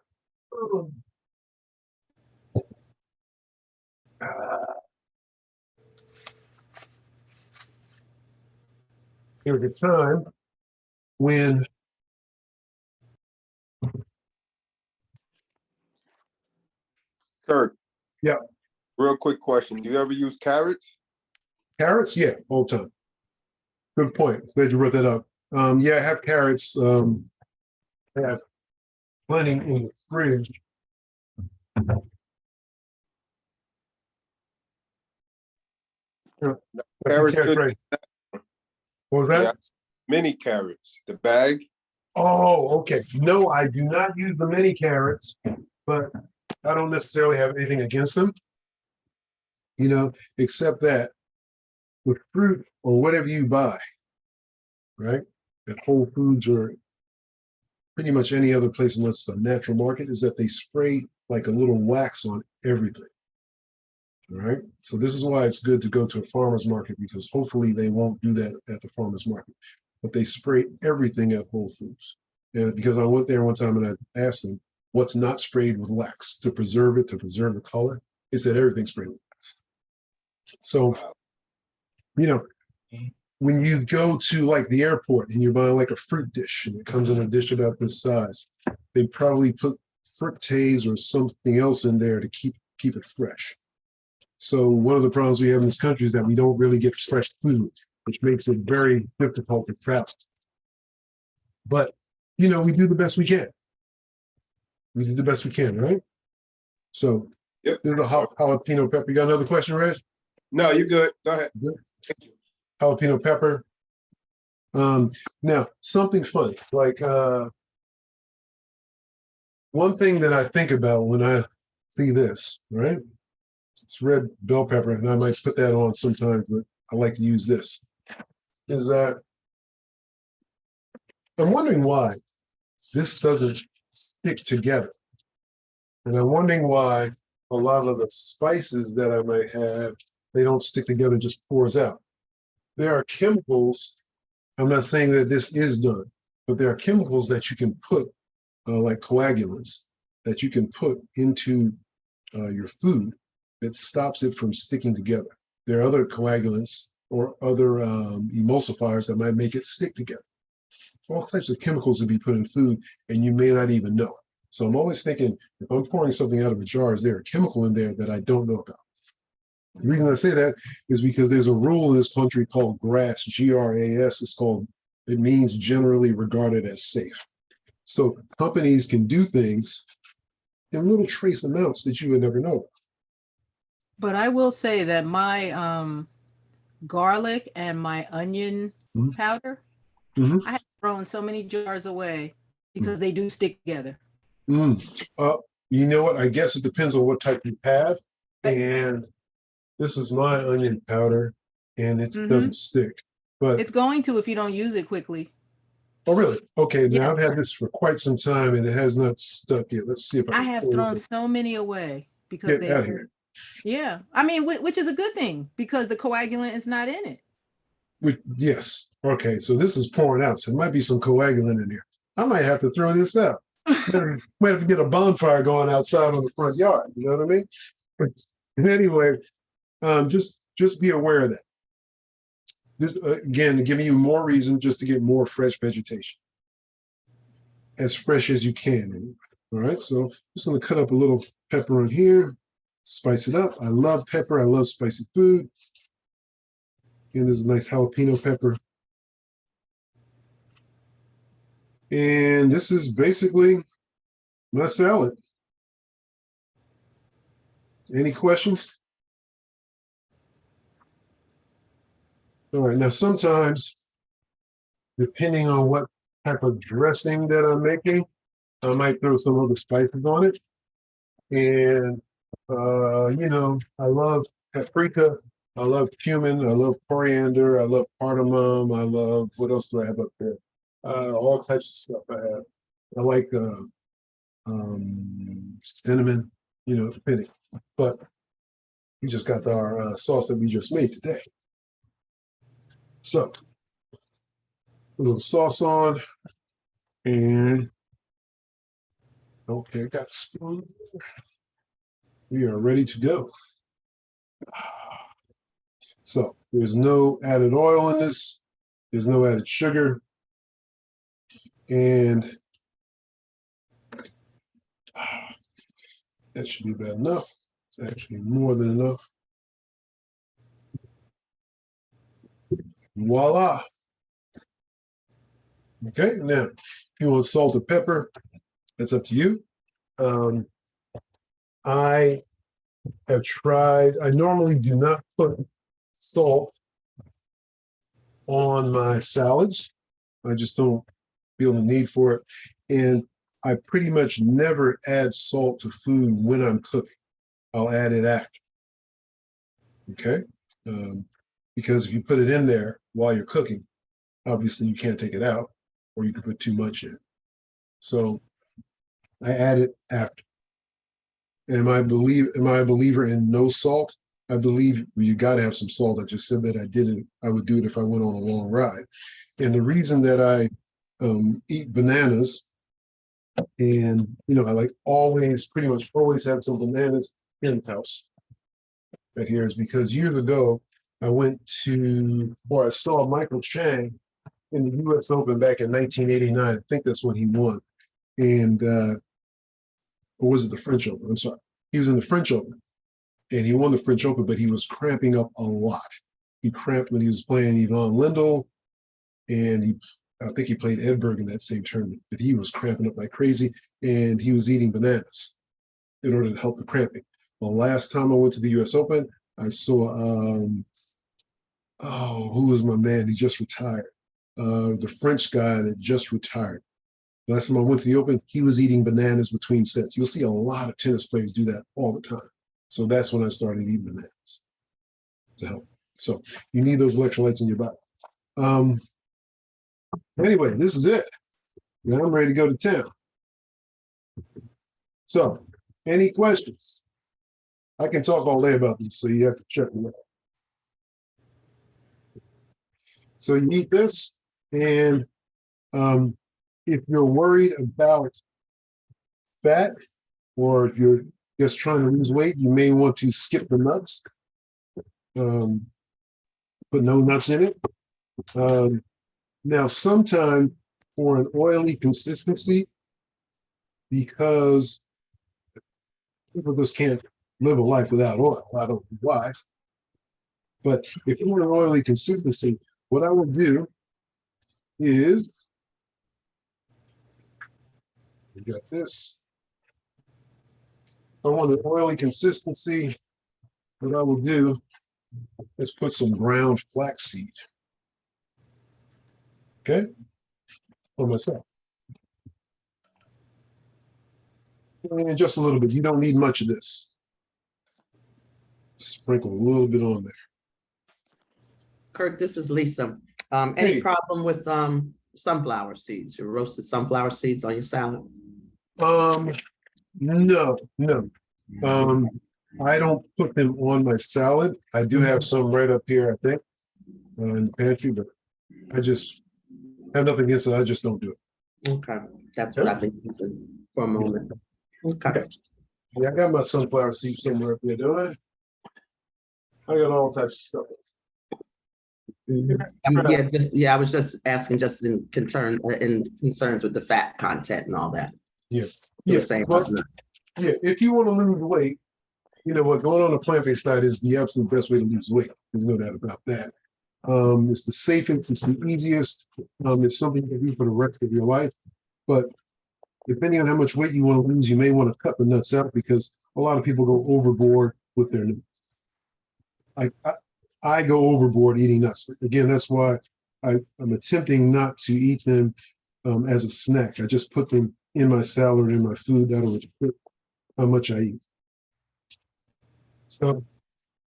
There was a time when Kirk. Yeah. Real quick question. Do you ever use carrots? carrots, yeah, all the time. Good point. Glad you brought that up. Yeah, I have carrots. I have plenty in the fridge. Yeah, Carrots carrots, good. right. What was that? Yeah. Mini carrots. The bag. Oh, okay. No, I do not use the mini carrots, but I don't necessarily have anything against them, you know, except that with fruit or whatever you buy, right, at Whole Foods or pretty much any other place unless it's a natural market, is that they spray like a little wax on everything. All right. So this is why it's good to go to a farmer's market, because hopefully they won't do that at the farmer's market. But they spray everything at Whole Foods. And because I went there one time and I asked them, what's not sprayed with wax to preserve it, to preserve the color? They said everything's sprayed with wax. So, you know, when you go to like the airport and you're buying like a fruit dish and it comes in a dish about this size, they probably put fructase or something else in there to keep it fresh. So one of the problems we have in this country is that we don't really get fresh food, which makes it very difficult to travel. But, you know, we do the best we can. We do the best we can, right? So Yep. there's a jalapeno pepper. You got another question, Reg? No, you're good. Go ahead. Good. Jalapeno pepper. Now, something funny, like one thing that I think about when I see this, right? It's red bell pepper, and I might put that on sometimes, but I like to use this. Is that I'm wondering why this doesn't stick together. And I'm wondering why a lot of the spices that I might have, they don't stick together, just pours out. There are chemicals, I'm not saying that this is done, but there are chemicals that you can put, like coagulants, that you can put into your food that stops it from sticking together. There are other coagulants or other emulsifiers that might make it stick together. All types of chemicals to be put in food, and you may not even know it. So I'm always thinking, if I'm pouring something out of a jar, is there a chemical in there that I don't know about? The reason I say that is because there's a rule in this country called GRAS, G-R-A-S. It means generally regarded as safe. So companies can do things in little trace amounts that you would never know. But I will say that my garlic and my onion Mhm. powder, Mhm. I have thrown so many jars away because they do stick together. You know what? I guess it depends on what type you have. But And this is my onion powder, and it doesn't stick. But it's going to if you don't use it quickly. oh, really? Okay. Now Yes, I've had this for quite some time, and it has not stuck yet. Let's see if I I can have pull thrown it. so many away because Get they out hurt. here. Yeah, I mean, which is a good thing because the coagulant is not in it. Yes. Okay. So this is pouring out. So there might be some coagulant in here. I might have to throw this out. Might have to get a bonfire going outside on the front yard. You know what I mean? But anyway, just be aware of that. This again, giving you more reason just to get more fresh vegetation, as fresh as you can. All right. So just going to cut up a little pepper in here, spice it up. I love pepper. I love spicy food. And there's a nice jalapeno pepper. And this is basically my salad. Any questions? All right. Now, sometimes, depending on what type of dressing that I'm making, I might throw some other spices on it. And, I love paprika. I love cumin. I love coriander. I love cardamom. I love, what else do I have up there? All types of stuff I have. I like cinnamon, depending. But we just got our sauce that we just made today. So, a little sauce on, and okay, got the spoon. We are ready to go. So, there's no added oil in this, there's no added sugar, and that should be about enough. It's actually more than enough. Voila. Okay, now, if you want salt or pepper, that's up to you. I have tried, I normally do not put salt on my salads. I just don't feel the need for it. And I pretty much never add salt to food when I'm cooking. I'll add it after. Okay. Because if you put it in there while you're cooking, obviously you can't take it out, or you can put too much in. So I add it after. Am I a believer in no salt? I believe you got to have some salt. I just said that I didn't. I would do it if I went on a long ride. And the reason that I eat bananas, and I like pretty much always have some bananas in the house. Right here is because years ago I I saw Michael Chang in the U.S. Open back in 1989. I think that's when he won. And or was it the French Open? I'm sorry. He was in the French Open, and he won the French Open, but he was cramping up a lot. He cramped when he was playing Yvonne Lendl, and I think he played Edberg in that same tournament, but he was cramping up like crazy, and he was eating bananas in order to help the cramping. The last time I went to the U.S. Open, I saw, who was my man? He just retired. The French guy that just retired. Last time I went to the Open, he was eating bananas between sets. You'll see a lot of tennis players do that all the time. So that's when I started eating bananas to help. So you need those electrolytes in your body. Anyway, this is it. Now I'm ready to go to town. So, any questions? I can talk all day about this, so you have to check me out. So you eat this, and if you're worried about fat, or if you're just trying to lose weight, you may want to skip the nuts. Put no nuts in it. Now, sometimes for an oily consistency, because people just can't live a life without oil. I don't know why. But if you want an oily consistency, what I will do is We got this. I want an oily consistency. What I will do is put some ground flaxseed. Okay, for myself. And just a little bit. You don't need much of this. Sprinkle a little bit on there. Kirk, this is Lisa. Any Hey. problem with sunflower seeds, your roasted sunflower seeds on your salad? No. I don't put them on my salad. I do have some right up here, I think, in the pantry, but I just have nothing against it. I just don't do it. Okay, that's what I think for a moment. Okay. Yeah, I got my sunflower seeds somewhere up there, don't I got all types of stuff. I was just asking just in concerns with the fat content and all that. You were saying about nuts. Yeah, if you want to lose weight, you know what, going on a plant-based diet is the absolute best way to lose weight. There's no doubt about that. It's the safest, it's the easiest. It's something you can do for the rest of your life. But depending on how much weight you want to lose, you may want to cut the nuts out because a lot of people go overboard with their nuts. I go overboard eating nuts. Again, that's why I'm attempting not to eat them as a snack. I just put them in my salad, in my food. That'll restrict how much I eat. So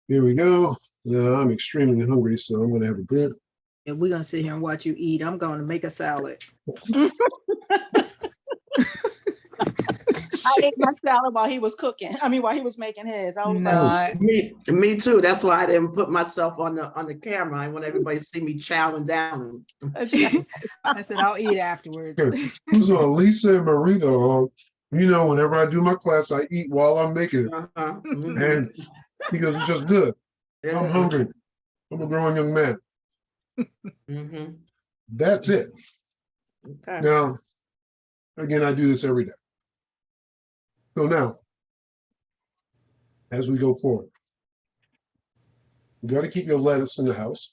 here we go. I'm extremely hungry, so I'm going to have a good. And we're gonna sit here and watch you eat. I'm going to make a salad. I ate my salad while he was cooking. I mean, while he was making his. I was like, Me too. That's why I didn't put myself on the camera. I want everybody to see me chowing down. I said I'll eat afterwards. So Lisa and Marina, you know, whenever I do my class, I eat while I'm making it. And because it's just good. I'm hungry. I'm a growing young man. That's it. Okay. Now, again, I do this every day. So now, as we go forward, you got to keep your lettuce in the house.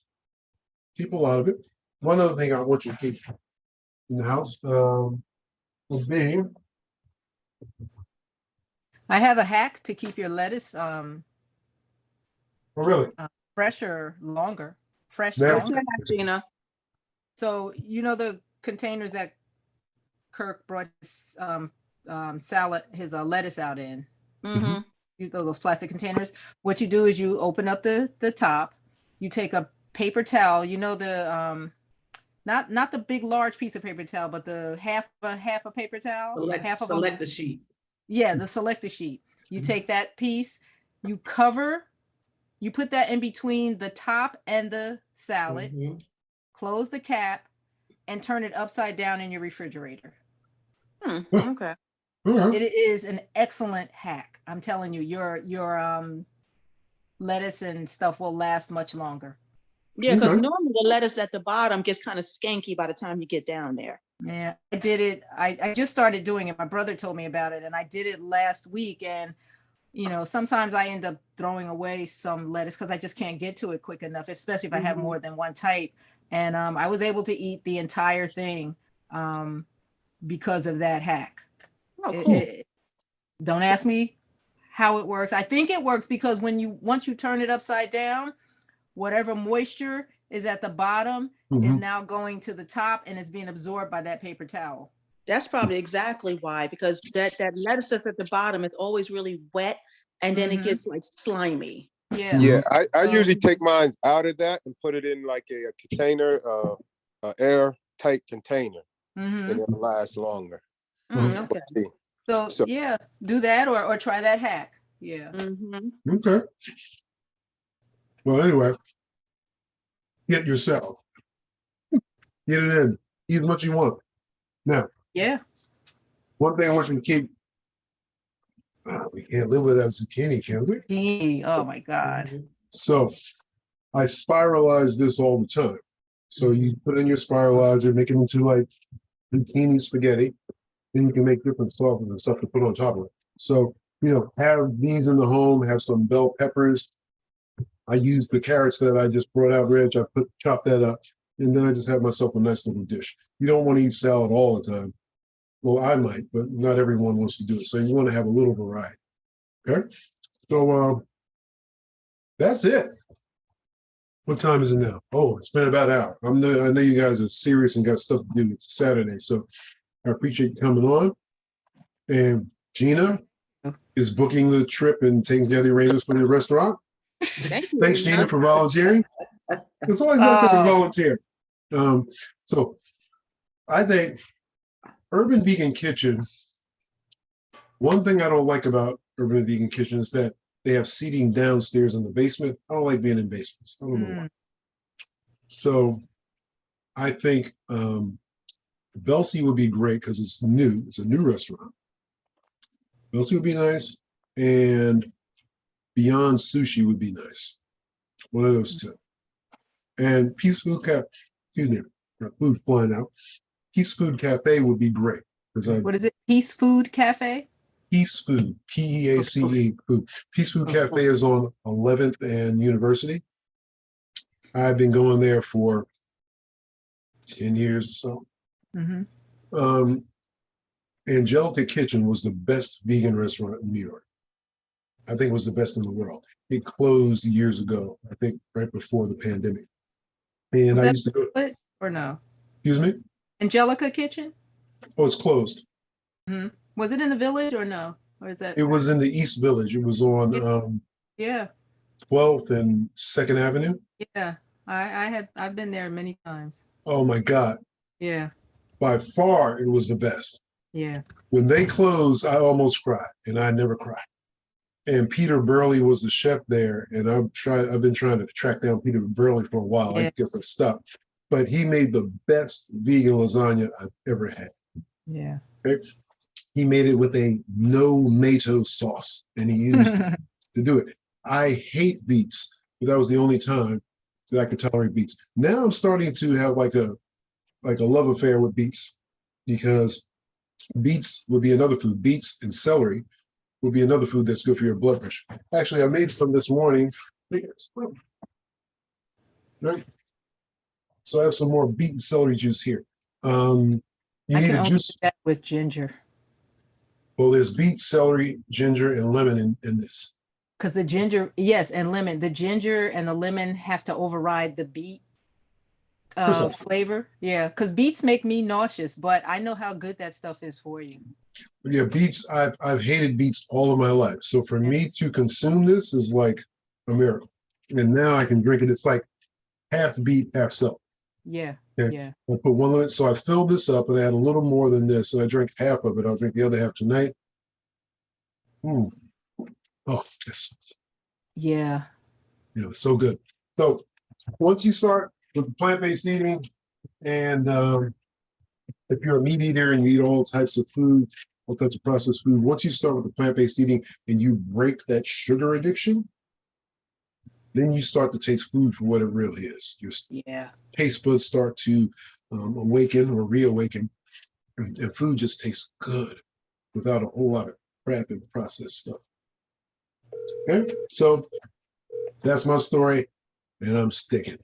Keep a lot of it. One other thing I want you to keep in the house will be. I have a hack to keep your lettuce Oh, really? fresh or longer. Fresh Now- longer. Gina. So you know the containers that Kirk brought his salad, his lettuce out in. Mm-hmm. You know those plastic containers. What you do is you open up the top. You take a paper towel. You know the not the big large piece of paper towel, but the half a paper towel. Select the sheet. Yeah, the selector sheet. You take that piece, you put that in between the top and the salad, close the cap, and turn it upside down in your refrigerator. Okay. It is an excellent hack. I'm telling you, your lettuce and stuff will last much longer. Yeah, because normally the lettuce at the bottom gets kind of skanky by the time you get down there. Yeah, I did it. I just started doing it. My brother told me about it, and I did it last week. And you know, sometimes I end up throwing away some lettuce because I just can't get to it quick enough, especially if I have more than one type. And I was able to eat the entire thing because of that hack. Oh, cool. Don't ask me how it works. I think it works because once you turn it upside down, whatever moisture is at the bottom is now going to the top and is being absorbed by that paper towel. That's probably exactly why, because that lettuce that's at the bottom, it's always really wet, and then it gets like slimy. Yeah. Yeah, I usually take mine out of that and put it in like a container, airtight container, and it'll last longer. Okay. So yeah, do that or try that hack. Yeah. Okay. Well, anyway, get your salad. Get it in. Eat as much as you want. Now, Yeah. one thing I want you to keep. We can't live without zucchini, can we? Oh my God. So I spiralize this all the time. So you put in your spiralizer, make it into like zucchini spaghetti. Then you can make different sauces and stuff to put on top of it. So, you know, have these in the home, have some bell peppers. I use the carrots that I just brought out, Reg. Chop that up, and then I just have myself a nice little dish. You don't want to eat salad all the time. Well, I might, but not everyone wants to do it. So you want to have a little variety. Okay. So that's it. What time is it now? Oh, it's been about an hour. I know you guys are serious and got stuff to do. It's Saturday. So I appreciate you coming on. And Gina is booking the trip and taking care of the arrangements for the restaurant. Thank you. Thanks, Gina, for volunteering. It's always nice to volunteer. So I think Urban Vegan Kitchen, one thing I don't like about Urban Vegan Kitchen is that they have seating downstairs in the basement. I don't like being in basements. I don't know why. So I think Belsey would be great because it's new. It's a new restaurant. Belsey would be nice. And Beyond Sushi would be nice. One of those two. And Peace Food Cafe, excuse me, food flying out. Peace Food Cafe would be great. What is it? Peace Food Cafe? Peace Food, P-E-A-C-E food. Peace Food Cafe is on 11th and University. I've been going there for 10 years or so. Angelica Kitchen was the best vegan restaurant in New York. I think it was the best in the world. It closed years ago, I think right before the pandemic. And I used to go. Or no? Excuse me? Angelica Kitchen? Oh, it's closed. Was it in the Village or no? Or is that? It was in the East Village. It was on 12th and 2nd Avenue. Yeah, I've been there many times. Oh my God. Yeah. By far, it was the best. Yeah. When they closed, I almost cried, and I never cry. And Peter Burley was the chef there, and I've been trying to track down Peter Burley for a while. I guess I stopped, but he made the best vegan lasagna I've ever had. Yeah. Okay? He made it with a no-mato sauce, and he used it to do it. I hate beets, but that was the only time that I could tolerate beets. Now I'm starting to have like a love affair with beets, because beets would be another food. Beets and celery would be another food that's good for your blood pressure. Actually, I made some this morning. Right. So I have some more beet and celery juice here. You need a juice. Do that with ginger. Well, there's beet, celery, ginger, and lemon in this. Because the ginger, yes, and lemon. The ginger and the lemon have to override the beet flavor. Yeah, because beets make me nauseous, but I know how good that stuff is for you. Yeah, beets, I've hated beets all of my life. So for me to consume this is like a miracle. And now I can drink it. It's like half beet, half celery. Yeah. Okay? Yeah. I put one limit. So I filled this up and I had a little more than this. And I drank half of it. I'll drink the other half tonight. Oh, yes. Yeah. So good. So once you start with plant-based eating, and if you're a meat eater and you eat all types of food, all types of processed food, once you start with the plant-based eating and you break that sugar addiction, then you start to taste food for what it really is. Your taste buds start to awaken or reawaken, and food just tastes good without a whole lot of crap and processed stuff. Okay, so that's my story, and I'm sticking.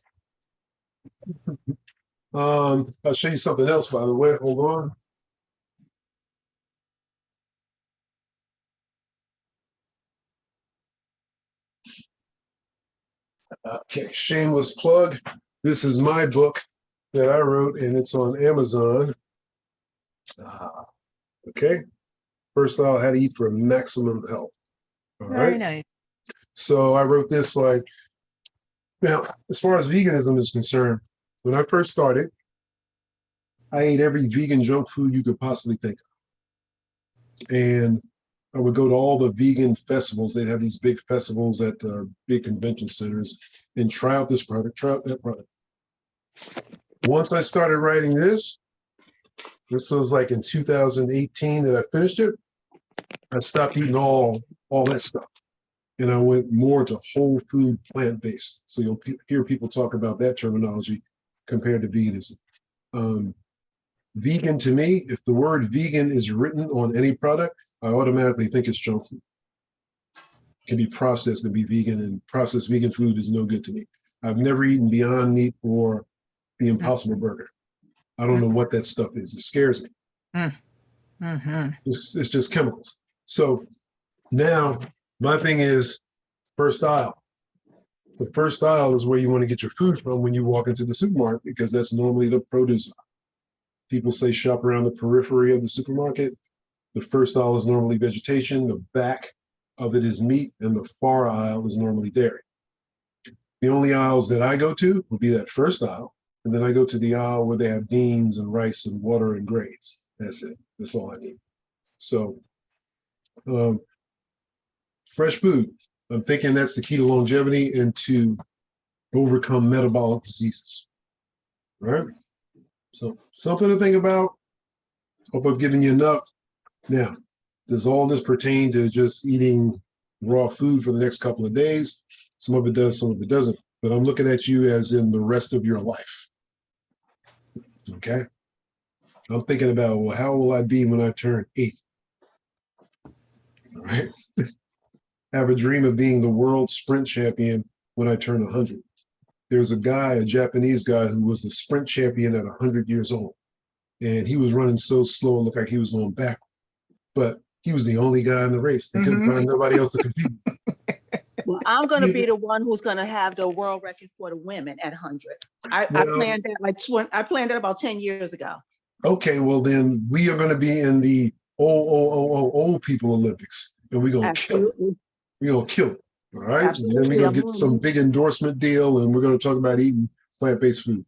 I'll show you something else, by the way. Hold on. Okay, shameless plug. This is my book that I wrote, and it's on Amazon. Okay. First Style, How to Eat for Maximum Health. All right. Very nice. So I wrote this now, as far as veganism is concerned, when I first started, I ate every vegan junk food you could possibly think of. And I would go to all the vegan festivals. They'd have these big festivals at big convention centers and try out this product, try out that product. Once I started writing this was like in 2018 that I finished it. I stopped eating all that stuff. And I went more to whole food, plant-based. So you'll hear people talk about that terminology compared to veganism. Vegan, to me, if the word vegan is written on any product, I automatically think it's junk food. It can be processed and be vegan, and processed vegan food is no good to me. I've never eaten Beyond Meat or the Impossible Burger. I don't know what that stuff is. It scares me. It's just chemicals. So now my thing is first aisle. The first aisle is where you want to get your food from when you walk into the supermarket, because that's normally the produce aisle. People say shop around the periphery of the supermarket. The first aisle is normally vegetation. The back of it is meat, and the far aisle is normally dairy. The only aisles that I go to would be that first aisle. And then I go to the aisle where they have beans and rice and water and grains. That's it. That's all I need. So fresh food. I'm thinking that's the key to longevity and to overcome metabolic diseases. All right. So something to think about. Hope I've given you enough. Now, does all this pertain to just eating raw food for the next couple of days? Some of it does, some of it doesn't. But I'm looking at you as in the rest of your life. Okay. I'm thinking about, well, how will I be when I turn 80? All right. Have a dream of being the world sprint champion when I turn 100. There's a guy, a Japanese guy, who was the sprint champion at 100 years old. And he was running so slow, it looked like he was going backward. But he was the only guy in the race. They couldn't find nobody else to compete. Well, I'm going to be the one who's going to have the world record for the women at 100. I planned that I planned that about 10 years ago. Okay, well then we are going to be in the old people Olympics, and we're going to kill it. We're going to kill it. All right. Absolutely. And then we're going to get some big endorsement deal, and we're going to talk about eating plant-based food.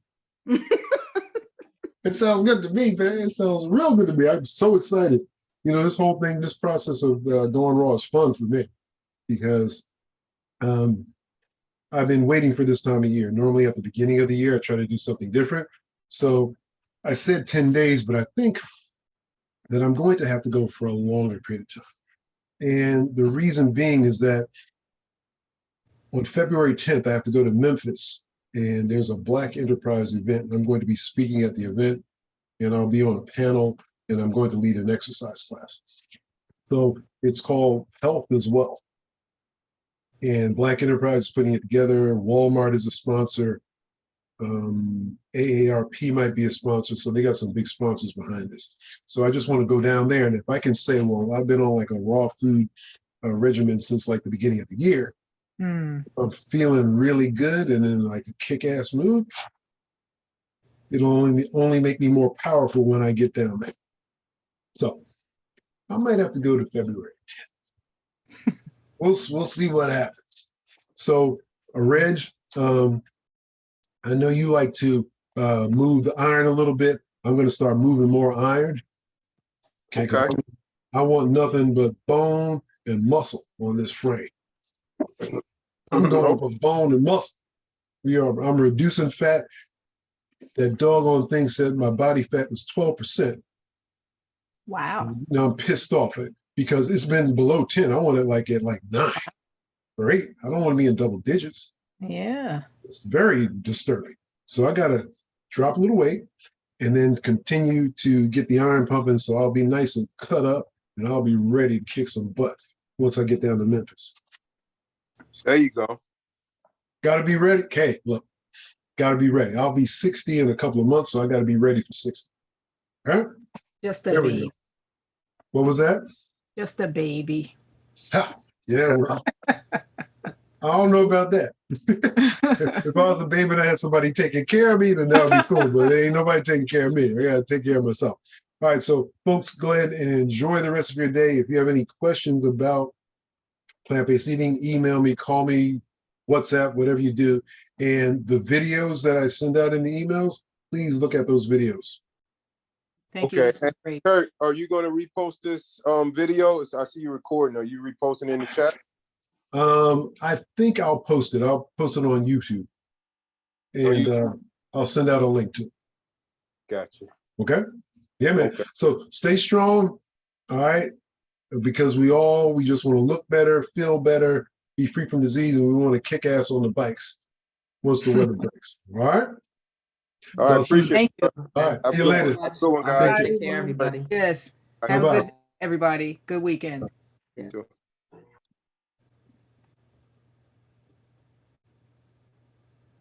It sounds good to me, man. It sounds real good to me. I'm so excited. You know, this whole thing, this process of going raw is fun for me, because I've been waiting for this time of year. Normally at the beginning of the year, I try to do something different. So I said 10 days, but I think that I'm going to have to go for a longer period of time. And the reason being is that on February 10th, I have to go to Memphis, and there's a Black Enterprise event. I'm going to be speaking at the event, and I'll be on a panel, and I'm going to lead an exercise class. So it's called Health as Well. And Black Enterprise is putting it together. Walmart is a sponsor. AARP might be a sponsor. So they got some big sponsors behind this. So I just want to go down there. And if I can say, well, I've been on like a raw food regimen since like the beginning of the year, I'm feeling really good and in like a kick-ass mood, it'll only make me more powerful when I get down there. So I might have to go to February 10th. We'll see what happens. So, Reg, I know you like to move the iron a little bit. I'm going to start moving more iron. Okay. I want nothing but bone and muscle on this frame. I'm going for bone and muscle. I'm reducing fat. That doggone thing said my body fat was 12%. Wow. Now I'm pissed off at it because it's been below 10. I want it like at like 9 or 8. I don't want to be in double digits. Yeah. It's very disturbing. So I got to drop a little weight and then continue to get the iron pumping, so I'll be nice and cut up, and I'll be ready to kick some butt once I get down to Memphis. There you go. Got to be ready. Okay, look, got to be ready. I'll be 60 in a couple of months, so I got to be ready for 60. All right? Just a baby. What was that? Just a baby. Yeah, well, I don't know about that. If I was a baby and I had somebody taking care of me, then that would be cool. But there ain't nobody taking care of me. I got to take care of myself. All right, so folks, go ahead and enjoy the rest of your day. If you have any questions about plant-based eating, email me, call me, WhatsApp, whatever you do. And the videos that I send out in the emails, please look at those videos. Thank you. This was great. Kirk, are you going to repost this video? I see you recording. Are you reposting in the chat? I think I'll post it. I'll post it on YouTube. And I'll send out a link to it. Gotcha. Okay? Yeah, man. Okay. So stay strong. All right? Because we just want to look better, feel better, be free from disease, and we want to kick ass on the bikes once the weather breaks. All right? All right, appreciate Thank you. All right, see you later. Good one, guys. Take care, everybody. Yes. Have a good everybody. Good weekend. Yes.